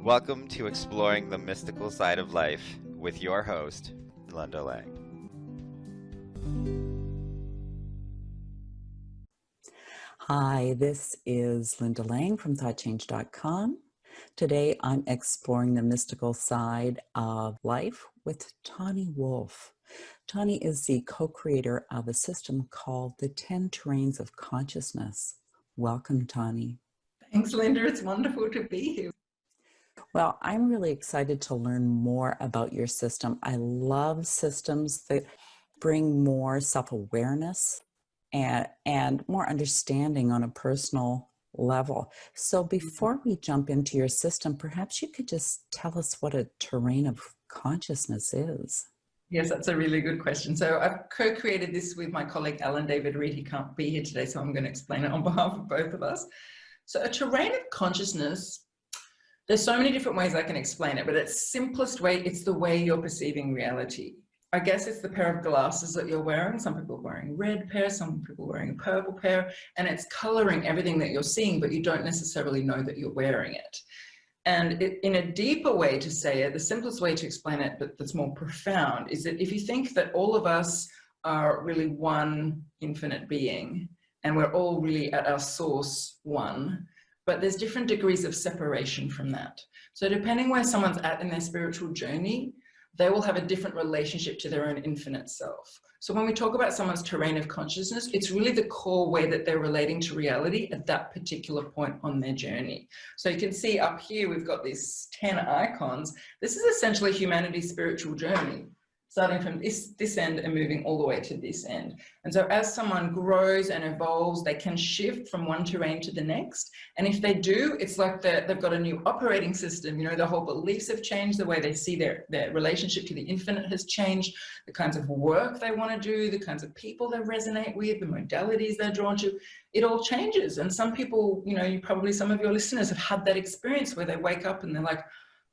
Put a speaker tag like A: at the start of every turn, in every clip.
A: Welcome to Exploring the Mystical Side of Life with your host, Linda Lang.
B: Hi, this is Linda Lang from ThoughtChange.com. Today I'm exploring the mystical side of life with Tani Wolff. Tani is the co-creator of a system called the 10 Terrains of Consciousness. Welcome, Tani.
C: Thanks, Linda. It's wonderful to be here.
B: Well, I'm really excited to learn more about your system. I love systems that bring more self-awareness and more understanding on a personal level. So before we jump into your system, perhaps you could just tell us what a terrain of consciousness is.
C: Yes, that's a really good question. So I've co-created this with my colleague, Alan David Reed. He can't be here today, so I'm going to explain it on behalf of both of us. So a terrain of consciousness, there's so many different ways I can explain it, but its simplest way, it's the way you're perceiving reality. I guess it's the pair of glasses that you're wearing. Some people are wearing a red pair, some people are wearing a purple pair, and it's coloring everything that you're seeing, but you don't necessarily know that you're wearing it. And in a deeper way to say it, the simplest way to explain it, but that's more profound, is that if you think that all of us are really one infinite being, and we're all really at our source one, but there's different degrees of separation from that. So depending where someone's at in their spiritual journey, they will have a different relationship to their own infinite self. So when we talk about someone's terrain of consciousness, it's really the core way that they're relating to reality at that particular point on their journey. So you can see up here, we've got these 10 icons. This is essentially humanity's spiritual journey, starting from this end and moving all the way to this end. And so as someone grows and evolves, they can shift from one terrain to the next. And if they do, it's like they've got a new operating system. You know, their whole beliefs have changed, the way they see their relationship to the infinite has changed, the kinds of work they want to do, the kinds of people they resonate with, the modalities they're drawn to, it all changes. And some people, you know, some of your listeners have had that experience where they wake up and they're like,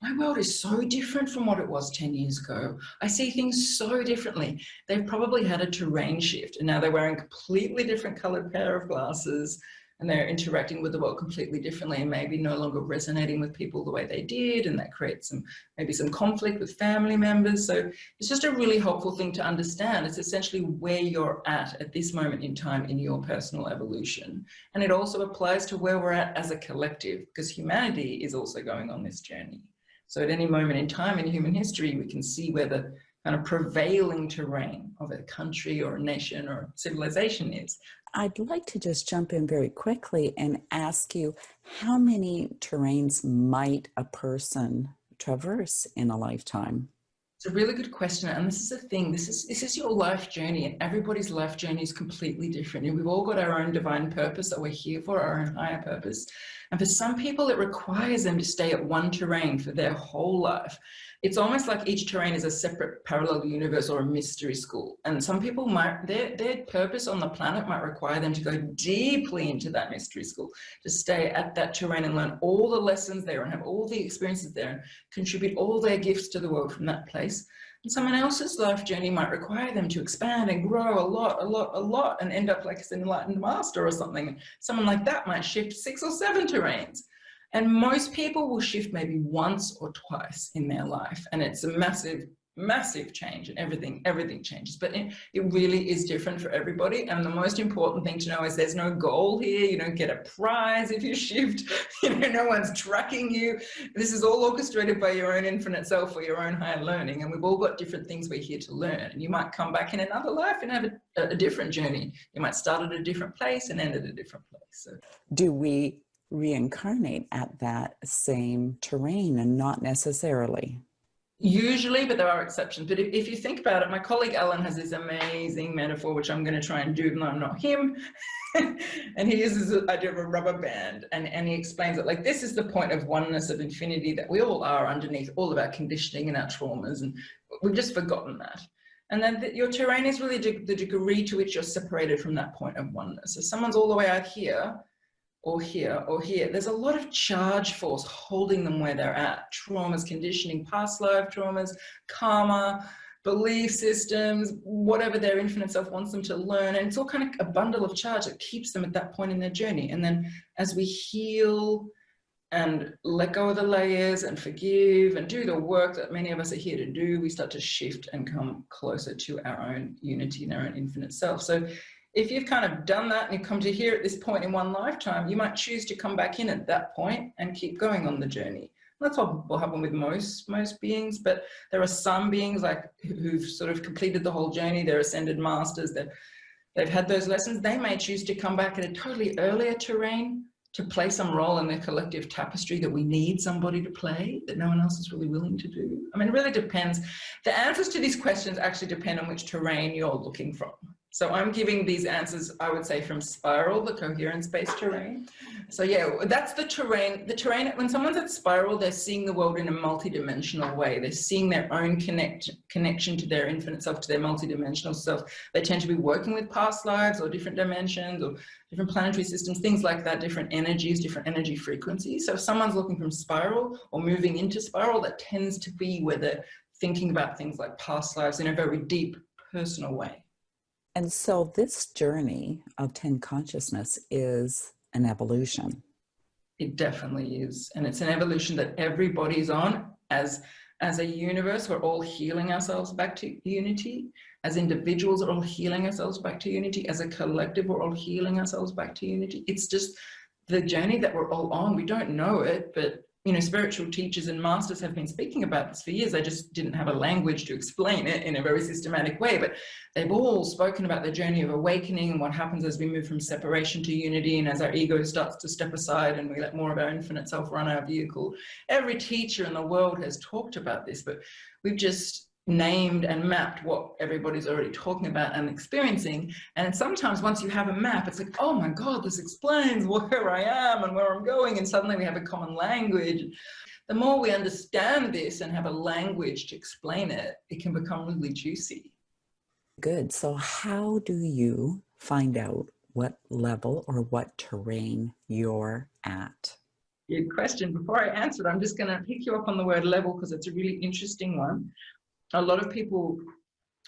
C: my world is so different from what it was 10 years ago. I see things so differently. They've probably had a terrain shift and now they're wearing a completely different colored pair of glasses and they're interacting with the world completely differently and maybe no longer resonating with people the way they did, and that creates maybe some conflict with family members. So it's just a really helpful thing to understand. It's essentially where you're at this moment in time in your personal evolution. And it also applies to where we're at as a collective, because humanity is also going on this journey. So at any moment in time in human history, we can see where the kind of prevailing terrain of a country or a nation or civilization is.
B: I'd like to just jump in very quickly and ask you, how many terrains might a person traverse in a lifetime?
C: It's a really good question, and this is the thing, this is your life journey, and everybody's life journey is completely different. And we've all got our own divine purpose that we're here for, our own higher purpose. And for some people, it requires them to stay at one terrain for their whole life. It's almost like each terrain is a separate parallel universe or a mystery school. And some people might, their purpose on the planet might require them to go deeply into that mystery school, to stay at that terrain and learn all the lessons there and have all the experiences there and contribute all their gifts to the world from that place. And someone else's life journey might require them to expand and grow a lot and end up like an enlightened master or something. Someone like that might shift 6 or 7 terrains. And most people will shift maybe once or twice in their life. And it's a massive, massive change, and everything changes. But it really is different for everybody. And the most important thing to know is there's no goal here. You don't get a prize if you shift. You know, no one's tracking you. This is all orchestrated by your own infinite self or your own higher learning. And we've all got different things we're here to learn. And you might come back in another life and have a different journey. You might start at a different place and end at a different place. So,
B: do we reincarnate at that same terrain? And not necessarily.
C: Usually, but there are exceptions. But if you think about it, my colleague Alan has this amazing metaphor, which I'm going to try and do, even though I'm not him. And he uses the idea of a rubber band, and he explains it like this is the point of oneness, of infinity, that we all are underneath all of our conditioning and our traumas, and we've just forgotten that. And then your terrain is really the degree to which you're separated from that point of oneness. So someone's all the way out here, or here, or here. There's a lot of charge force holding them where they're at. Traumas, conditioning, past life traumas, karma, belief systems, whatever their infinite self wants them to learn. And it's all kind of a bundle of charge that keeps them at that point in their journey. And then as we heal and let go of the layers and forgive and do the work that many of us are here to do, we start to shift and come closer to our own unity and our own infinite self. So if you've kind of done that and you come to here at this point in one lifetime, you might choose to come back in at that point and keep going on the journey. That's what will happen with most beings, but there are some beings like who've sort of completed the whole journey, they're ascended masters, they've had those lessons. They may choose to come back at a totally earlier terrain to play some role in the collective tapestry that we need somebody to play, that no one else is really willing to do. I mean, it really depends. The answers to these questions actually depend on which terrain you're looking from. So I'm giving these answers, I would say, from Spiral, the coherence-based terrain. So yeah, that's the terrain. The terrain, when someone's at Spiral, they're seeing the world in a multidimensional way. They're seeing their own connection to their infinite self, to their multidimensional self. They tend to be working with past lives or different dimensions or different planetary systems, things like that, different energies, different energy frequencies. So if someone's looking from Spiral or moving into Spiral, that tends to be where they're thinking about things like past lives in a very deep, personal way.
B: And so this journey of 10 consciousness is an evolution.
C: It definitely is. And it's an evolution that everybody's on. As a universe, we're all healing ourselves back to unity. As individuals, we're all healing ourselves back to unity. As a collective, we're all healing ourselves back to unity. It's just the journey that we're all on. We don't know it, but you know, spiritual teachers and masters have been speaking about this for years. They just didn't have a language to explain it in a very systematic way, but they've all spoken about the journey of awakening and what happens as we move from separation to unity and as our ego starts to step aside and we let more of our infinite self run our vehicle. Every teacher in the world has talked about this, but we've just named and mapped what everybody's already talking about and experiencing. And sometimes once you have a map, it's like, oh my God, this explains where I am and where I'm going. And suddenly we have a common language. The more we understand this and have a language to explain it, it can become really juicy.
B: Good. So how do you find out what level or what terrain you're at?
C: Good question. Before I answer it, I'm just going to pick you up on the word level because it's a really interesting one. A lot of people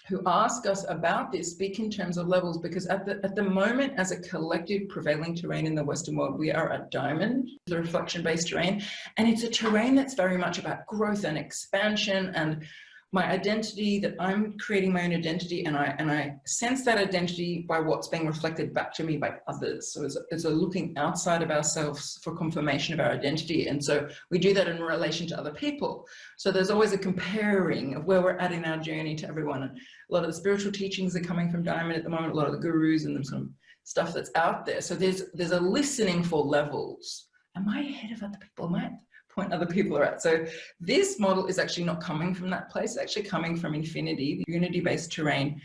C: who ask us about this speak in terms of levels because at the moment, as a collective prevailing terrain in the Western world, we are at Diamond, the reflection-based terrain, and it's a terrain that's very much about growth and expansion and my identity, that I'm creating my own identity, and I sense that identity by what's being reflected back to me by others. So it's a looking outside of ourselves for confirmation of our identity, and so we do that in relation to other people. So there's always a comparing of where we're at in our journey to everyone. And a lot of the spiritual teachings are coming from Diamond at the moment, a lot of the gurus and some stuff that's out there. So there's a listening for levels. Am I ahead of other people? Am I at the point other people are at? So this model is actually not coming from that place. It's actually coming from infinity, the unity-based terrain,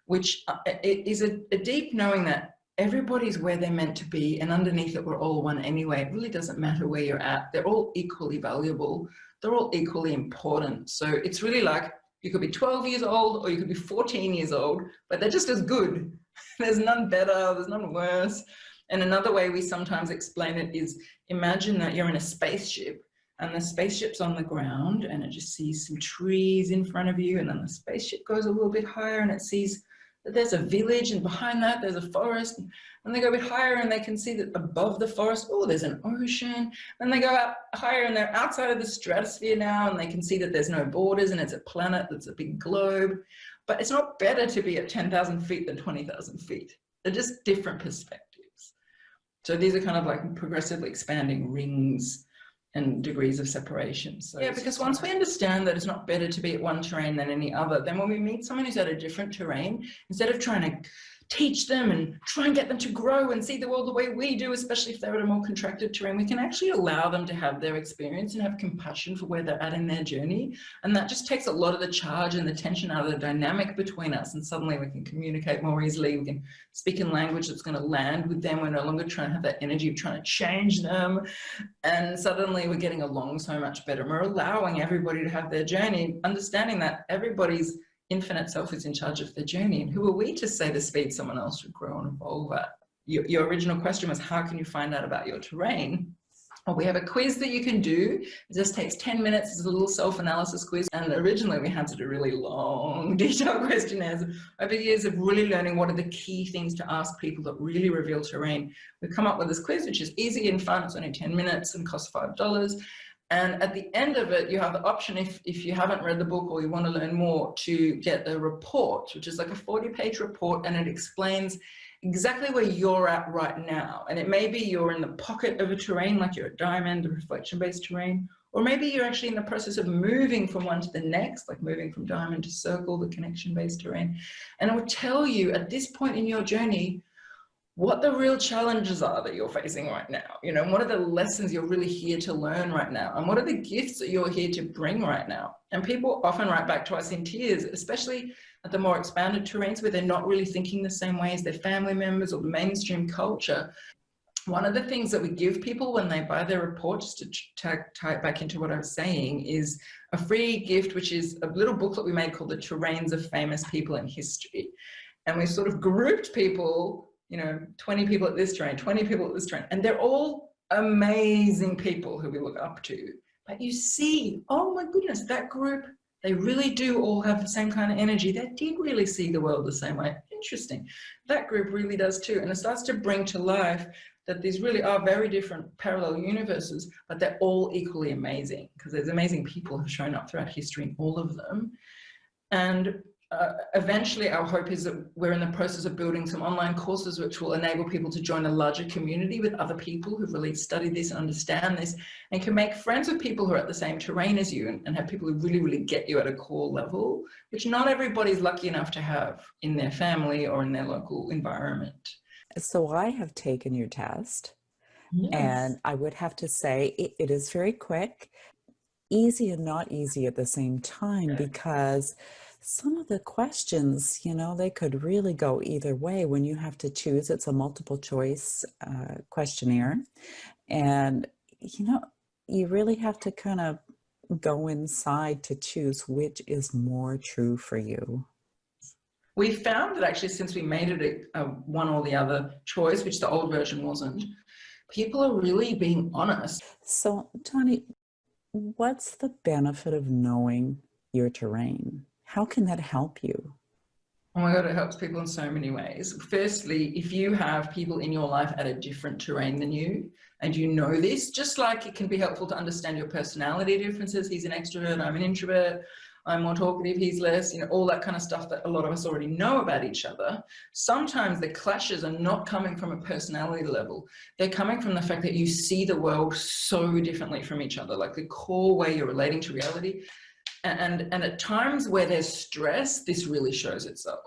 C: which it is a deep knowing that everybody's where they're meant to be, and underneath it, we're all one anyway. It really doesn't matter where you're at. They're all equally valuable. They're all equally important. So it's really like you could be 12 years old or you could be 14 years old, but they're just as good. There's none better, there's none worse. And another way we sometimes explain it is imagine that you're in a spaceship and the spaceship's on the ground and it just sees some trees in front of you, and then the spaceship goes a little bit higher and it sees that there's a village, and behind that there's a forest, and they go a bit higher and they can see that above the forest, oh, there's an ocean. And they go up higher and they're outside of the stratosphere now, and they can see that there's no borders and it's a planet that's a big globe. But it's not better to be at 10,000 feet than 20,000 feet. They're just different perspectives. So these are kind of like progressively expanding rings and degrees of separation. So yeah, because once we understand that it's not better to be at one terrain than any other, then when we meet someone who's at a different terrain, instead of trying to teach them and try and get them to grow and see the world the way we do, especially if they're at a more contracted terrain, we can actually allow them to have their experience and have compassion for where they're at in their journey. And that just takes a lot of the charge and the tension out of the dynamic between us. And suddenly we can communicate more easily. We can speak in language that's going to land with them. We're no longer trying to have that energy of trying to change them. And suddenly we're getting along so much better. We're allowing everybody to have their journey, understanding that everybody's infinite self is in charge of the journey. And who are we to say the speed someone else should grow and evolve at? Your original question was, how can you find out about your terrain? Or we have a quiz that you can do. It just takes 10 minutes. It's a little self-analysis quiz. And originally we had to do really long, detailed questionnaires. Over years of really learning what are the key things to ask people that really reveal terrain, we've come up with this quiz, which is easy and fun. It's only 10 minutes and costs $5. And at the end of it, you have the option, if you haven't read the book or you want to learn more, to get a report, which is like a 40-page report, and it explains exactly where you're at right now. And it may be you're in the pocket of a terrain, like you're a diamond, a reflection-based terrain, or maybe you're actually in the process of moving from one to the next, like moving from diamond to circle, the connection-based terrain. And it will tell you at this point in your journey what the real challenges are that you're facing right now, you know, and what are the lessons you're really here to learn right now, and what are the gifts that you're here to bring right now. And people often write back to us in tears, especially at the more expanded terrains where they're not really thinking the same way as their family members or the mainstream culture. One of the things that we give people when they buy their report, just to tie it back into what I was saying, is a free gift, which is a little booklet we made called The Terrains of Famous People in History. And we sort of grouped people, you know, 20 people at this terrain, 20 people at this terrain, and they're all amazing people who we look up to. But you see, oh my goodness, that group, they really do all have the same kind of energy. They did really see the world the same way. Interesting. That group really does too. And it starts to bring to life that these really are very different parallel universes, but they're all equally amazing, because there's amazing people who have shown up throughout history in all of them. And eventually our hope is that we're in the process of building some online courses which will enable people to join a larger community with other people who've really studied this and understand this, and can make friends with people who are at the same terrain as you, and have people who really, really get you at a core level, which not everybody's lucky enough to have in their family or in their local environment.
B: So I have taken your test,
C: Yes.
B: and I would have to say it is very quick, easy and not easy at the same time, because some of the questions, you know, they could really go either way when you have to choose. It's a multiple choice questionnaire. And, you know, you really have to kind of go inside to choose which is more true for you.
C: We found that actually, since we made it a one or the other choice, which the old version wasn't, people are really being honest.
B: So, Tani, what's the benefit of knowing your terrain? How can that help you?
C: Oh my God, it helps people in so many ways. Firstly, if you have people in your life at a different terrain than you, and you know this, just like it can be helpful to understand your personality differences. He's an extrovert, I'm an introvert, I'm more talkative, he's less, you know, all that kind of stuff that a lot of us already know about each other. Sometimes the clashes are not coming from a personality level. They're coming from the fact that you see the world so differently from each other, like the core way you're relating to reality. And at times where there's stress, this really shows itself.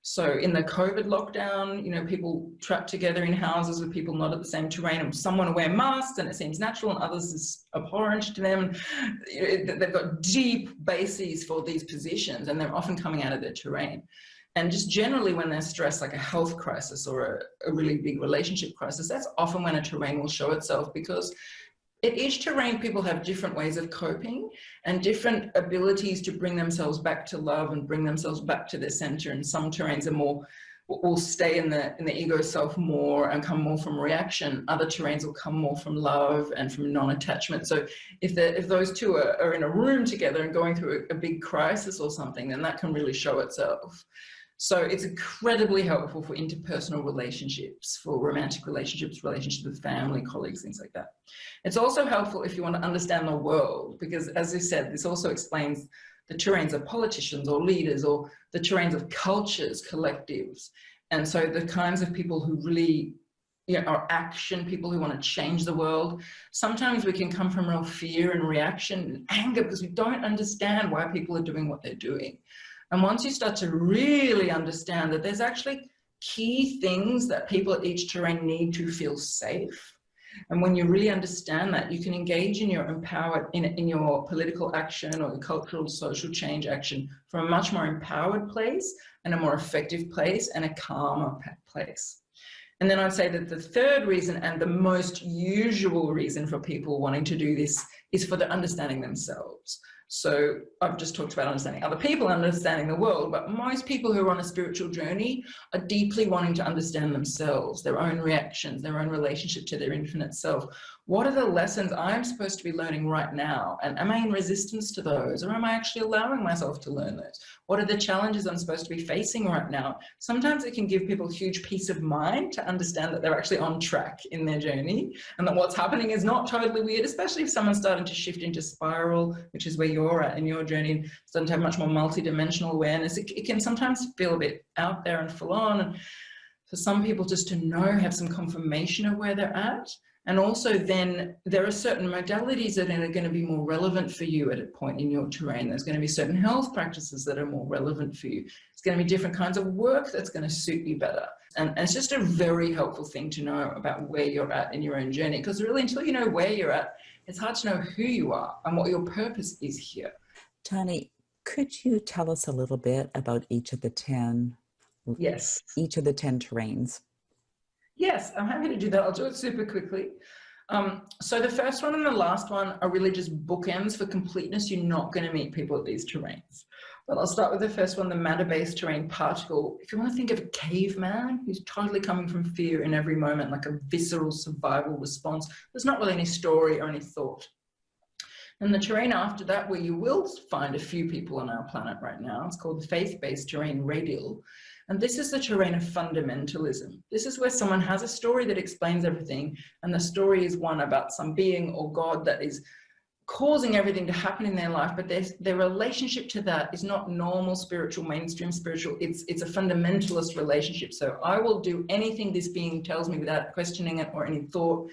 C: So in the COVID lockdown, you know, people trapped together in houses with people not at the same terrain, and some want to wear masks and it seems natural, and others is abhorrent to them. They've got deep bases for these positions, and they're often coming out of their terrain. And just generally when there's stress, like a health crisis or a really big relationship crisis, that's often when a terrain will show itself, because at each terrain, people have different ways of coping and different abilities to bring themselves back to love and bring themselves back to their center. And some terrains are more, will stay in the ego self more and come more from reaction. Other terrains will come more from love and from non-attachment. So if those two are in a room together and going through a big crisis or something, then that can really show itself. So it's incredibly helpful for interpersonal relationships, for romantic relationships, relationships with family, colleagues, things like that. It's also helpful if you want to understand the world, because as I said, this also explains the terrains of politicians or leaders, or the terrains of cultures, collectives. And so the kinds of people who really, you know, are action people who want to change the world. Sometimes we can come from real fear and reaction and anger because we don't understand why people are doing what they're doing. And once you start to really understand that there's actually key things that people at each terrain need to feel safe. And when you really understand that, you can engage in your empowered, in your political action or your cultural, social change action from a much more empowered place and a more effective place and a calmer place. And then I'd say that the third reason, and the most usual reason for people wanting to do this, is for the understanding themselves. So I've just talked about understanding other people, understanding the world, but most people who are on a spiritual journey are deeply wanting to understand themselves, their own reactions, their own relationship to their infinite self. What are the lessons I'm supposed to be learning right now? And am I in resistance to those, or am I actually allowing myself to learn those? What are the challenges I'm supposed to be facing right now? Sometimes it can give people huge peace of mind to understand that they're actually on track in their journey, and that what's happening is not totally weird, especially if someone's starting to shift into spiral, which is where you're at in your journey, starting to have much more multidimensional awareness. It can sometimes feel a bit out there and full on. And for some people, just to know, have some confirmation of where they're at. And also then there are certain modalities that are going to be more relevant for you at a point in your terrain. There's going to be certain health practices that are more relevant for you. It's going to be different kinds of work that's going to suit you better. And it's just a very helpful thing to know about where you're at in your own journey, because really until you know where you're at, it's hard to know who you are and what your purpose is here.
B: Tani, could you tell us a little bit about each of the 10 terrains?
C: Yes, I'm happy to do that. I'll do it super quickly. So the first one and the last one are really just bookends. For completeness, you're not going to meet people at these terrains. But I'll start with the first one, the matter-based terrain particle. If you want to think of a caveman who's totally coming from fear in every moment, like a visceral survival response, there's not really any story or any thought. And the terrain after that, where you will find a few people on our planet right now, it's called the faith-based terrain, radial. And this is the terrain of fundamentalism. This is where someone has a story that explains everything, and the story is one about some being or God that is causing everything to happen in their life, but their relationship to that is not normal spiritual, mainstream spiritual. It's a fundamentalist relationship. So I will do anything this being tells me without questioning it or any thought.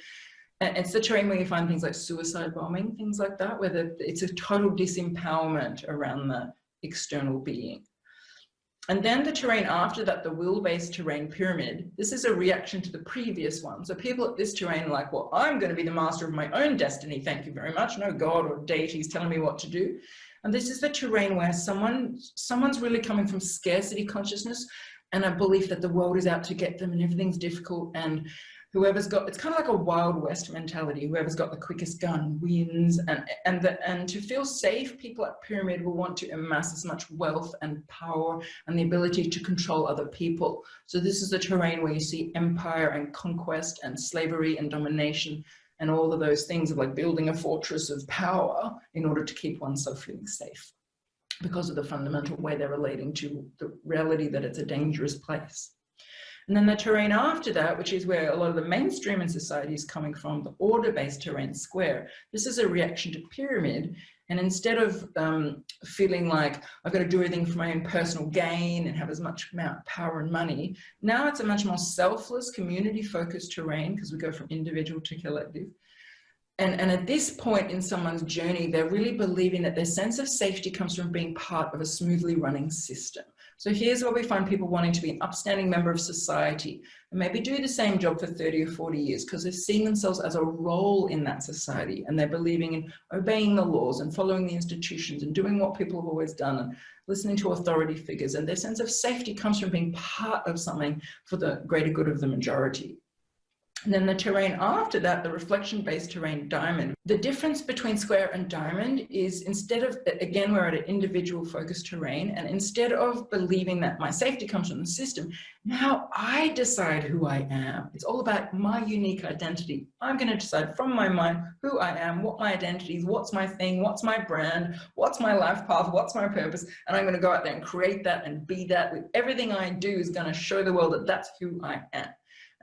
C: And it's the terrain where you find things like suicide bombing, things like that, where it's a total disempowerment around the external being. And then the terrain after that, the will-based terrain pyramid, this is a reaction to the previous one. So people at this terrain are like, well, I'm going to be the master of my own destiny. Thank you very much. No God or deities telling me what to do. And this is the terrain where someone's really coming from scarcity consciousness and a belief that the world is out to get them and everything's difficult, and whoever's got, it's kind of like a Wild West mentality. Whoever's got the quickest gun wins. And to feel safe, people at Pyramid will want to amass as much wealth and power and the ability to control other people. So this is the terrain where you see empire and conquest and slavery and domination and all of those things of like building a fortress of power in order to keep oneself feeling safe, because of the fundamental way they're relating to the reality that it's a dangerous place. And then the terrain after that, which is where a lot of the mainstream in society is coming from, the order-based terrain, square. This is a reaction to pyramid. And instead of feeling like I've got to do everything for my own personal gain and have as much amount of power and money, now it's a much more selfless, community-focused terrain, because we go from individual to collective. And at this point in someone's journey, they're really believing that their sense of safety comes from being part of a smoothly running system. So here's where we find people wanting to be an upstanding member of society and maybe do the same job for 30 or 40 years because they're seeing themselves as a role in that society, and they're believing in obeying the laws and following the institutions and doing what people have always done and listening to authority figures. And their sense of safety comes from being part of something for the greater good of the majority. And then the terrain after that, the reflection-based terrain, diamond. The difference between square and diamond is, instead of, again, we're at an individual focused terrain, and instead of believing that my safety comes from the system, now I decide who I am. It's all about my unique identity. I'm going to decide from my mind who I am, what my identity is, what's my thing, what's my brand, what's my life path, what's my purpose, and I'm going to go out there and create that and be that. With everything I do is going to show the world that that's who I am.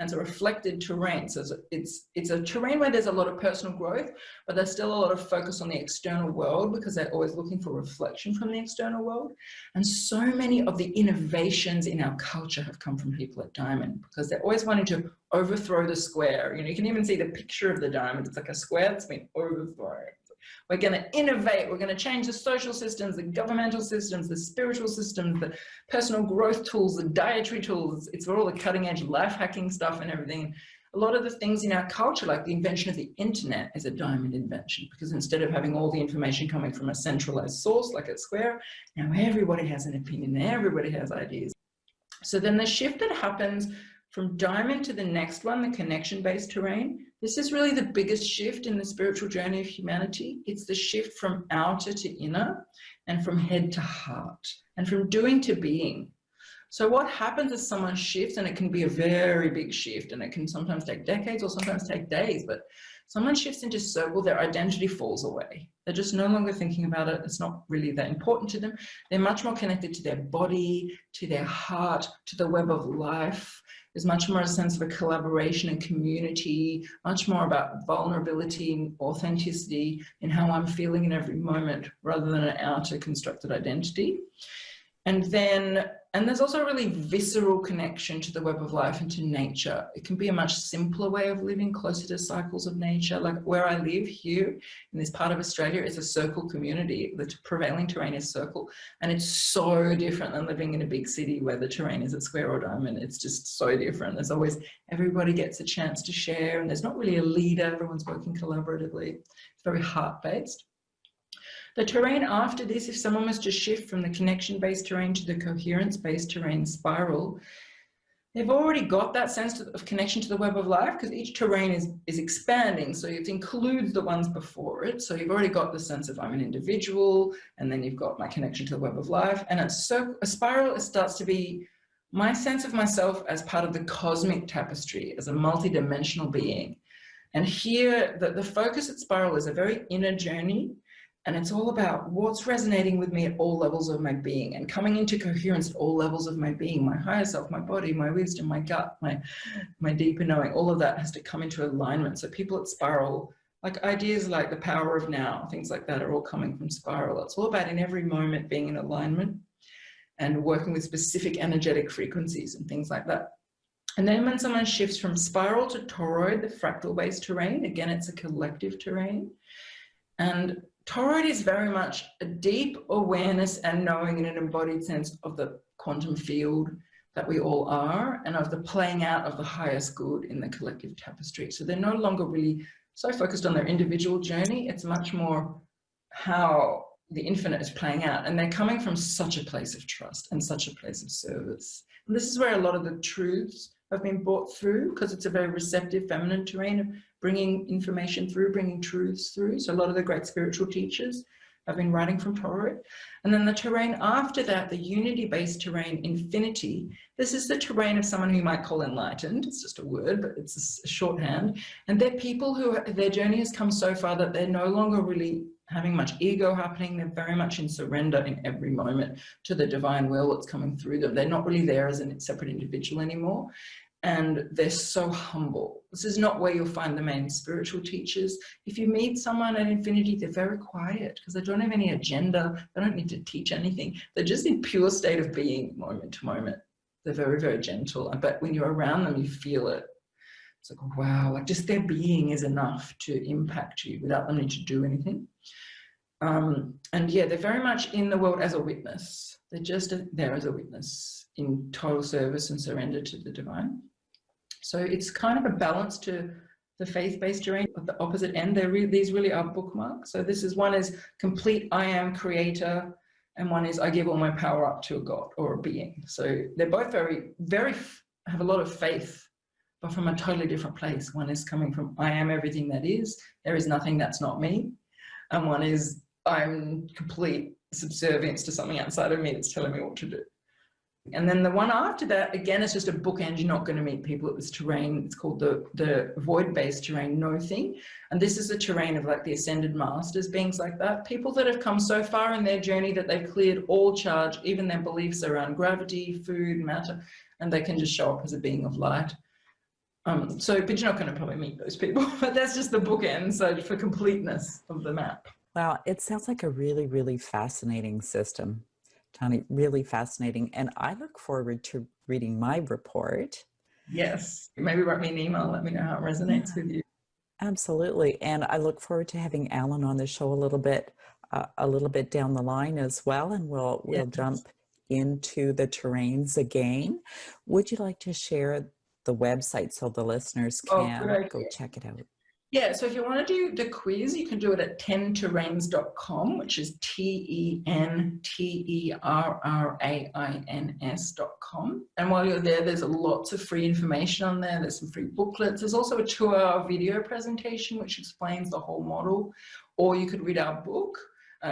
C: And it's a reflected terrain. So it's a terrain where there's a lot of personal growth, but there's still a lot of focus on the external world because they're always looking for reflection from the external world. And so many of the innovations in our culture have come from people at Diamond, because they're always wanting to overthrow the square. You know, you can even see the picture of the diamond. It's like a square that's been overthrown. We're going to innovate. We're going to change the social systems, the governmental systems, the spiritual systems, the personal growth tools, the dietary tools. It's all the cutting edge life hacking stuff and everything. A lot of the things in our culture, like the invention of the internet, is a diamond invention, because instead of having all the information coming from a centralized source like at Square, now everybody has an opinion, everybody has ideas. So then the shift that happens from diamond to the next one, the connection-based terrain, this is really the biggest shift in the spiritual journey of humanity. It's the shift from outer to inner, and from head to heart, and from doing to being. So what happens as someone shifts, and it can be a very big shift, and it can sometimes take decades or sometimes take days, but Someone shifts into circle, their identity falls away. They're just no longer thinking about it. It's not really that important to them. They're much more connected to their body, to their heart, to the web of life. There's much more a sense of a collaboration and community, much more about vulnerability and authenticity in how I'm feeling in every moment rather than an outer constructed identity. And there's also a really visceral connection to the web of life and to nature. It can be a much simpler way of living, closer to cycles of nature. Like where I live here in this part of Australia, it's a circle community. The prevailing terrain is circle. And it's so different than living in a big city where the terrain is a square or diamond. It's just so different. There's always, everybody gets a chance to share, and there's not really a leader. Everyone's working collaboratively. It's very heart-based. The terrain after this, if someone was to shift from the connection-based terrain to the coherence-based terrain spiral, they've already got that sense of connection to the web of life, because each terrain is expanding. So it includes the ones before it. So you've already got the sense of I'm an individual, and then you've got my connection to the web of life. And a spiral, it starts to be my sense of myself as part of the cosmic tapestry, as a multidimensional being. And here, the focus at spiral is a very inner journey. And it's all about what's resonating with me at all levels of my being, and coming into coherence at all levels of my being, my higher self, my body, my wisdom, my gut, my deeper knowing. All of that has to come into alignment. So people at spiral, like ideas like the power of now, things like that are all coming from spiral. It's all about in every moment being in alignment and working with specific energetic frequencies and things like that. And then when someone shifts from spiral to toroid, the fractal-based terrain, again, it's a collective terrain. And toroid is very much a deep awareness and knowing in an embodied sense of the quantum field that we all are, and of the playing out of the highest good in the collective tapestry. So they're no longer really so focused on their individual journey. It's much more how the infinite is playing out. And they're coming from such a place of trust and such a place of service. And this is where a lot of the truths have been brought through, because it's a very receptive feminine terrain of bringing information through, bringing truths through. So a lot of the great spiritual teachers have been writing from toroid. And then the terrain after that, the unity-based terrain, infinity, this is the terrain of someone who you might call enlightened. It's just a word, but it's a shorthand. And they're people who, their journey has come so far that they're no longer really having much ego happening. They're very much in surrender in every moment to the divine will that's coming through them. They're not really there as a separate individual anymore. And they're so humble. This is not where you'll find the main spiritual teachers. If you meet someone at infinity, they're very quiet because they don't have any agenda. They don't need to teach anything. They're just in pure state of being moment to moment. They're very, very gentle. But when you're around them, you feel it. It's like, wow, like just their being is enough to impact you without them needing to do anything. And yeah, they're very much in the world as a witness. They're just there as a witness in total service and surrender to the divine. So it's kind of a balance to the faith-based terrain. At the opposite end, these really are bookmarks. So this is, one is complete I am creator, and one is I give all my power up to a God or a being. So they're both very, very, have a lot of faith, but from a totally different place. One is coming from I am everything that is, there is nothing that's not me. And one is I'm complete subservience to something outside of me that's telling me what to do. And then the one after that, again, it's just a bookend. You're not going to meet people at this terrain. It's called the void-based terrain, no thing. And this is the terrain of like the ascended masters, beings like that. People that have come so far in their journey that they've cleared all charge, even their beliefs around gravity, food, matter, and they can just show up as a being of light. But you're not going to probably meet those people. But that's just the bookend, so for completeness of the map.
B: Wow, it sounds like a really, really fascinating system, Tani, really fascinating. And I look forward to reading my report.
C: Yes, maybe write me an email, let me know how it resonates with you.
B: Absolutely. And I look forward to having Alan on the show a little bit down the line as well. And we'll jump into the terrains again. Would you like to share the website so the listeners can go check it out?
C: Yeah, so if you want to do the quiz, you can do it at 10terrains.com, which is TENTERRAINS.com. And while you're there, there's lots of free information on there. There's some free booklets. There's also a 2-hour video presentation, which explains the whole model. Or you could read our book,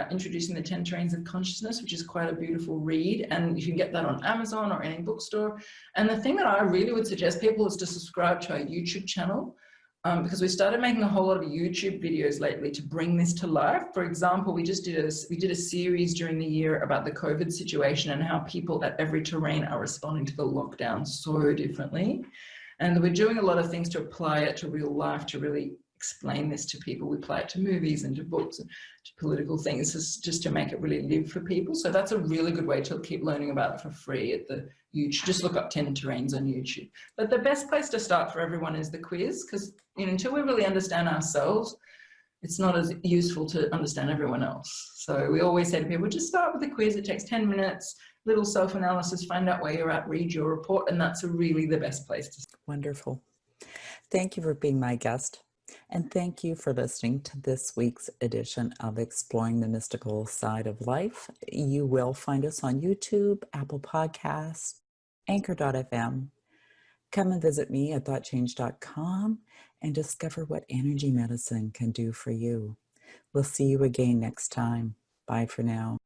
C: Introducing the 10 Terrains of Consciousness, which is quite a beautiful read. And you can get that on Amazon or any bookstore. And the thing that I really would suggest people is to subscribe to our YouTube channel. because we started making a whole lot of YouTube videos lately to bring this to life. For example, we did a series during the year about the COVID situation and how people at every terrain are responding to the lockdown so differently. And we're doing a lot of things to apply it to real life, to really explain this to people. We apply it to movies and to books and to political things, just to make it really live for people. So that's a really good way to keep learning about it for free at the YouTube. Just look up 10 terrains on YouTube. But the best place to start for everyone is the quiz, because until we really understand ourselves, it's not as useful to understand everyone else. So we always say to people, just start with the quiz. It takes 10 minutes, little self-analysis, find out where you're at, read your report, and that's really the best place to start.
B: Wonderful. Thank you for being my guest. And thank you for listening to this week's edition of Exploring the Mystical Side of Life. You will find us on YouTube, Apple Podcasts, Anchor.fm. Come and visit me at thoughtchange.com and discover what energy medicine can do for you. We'll see you again next time. Bye for now.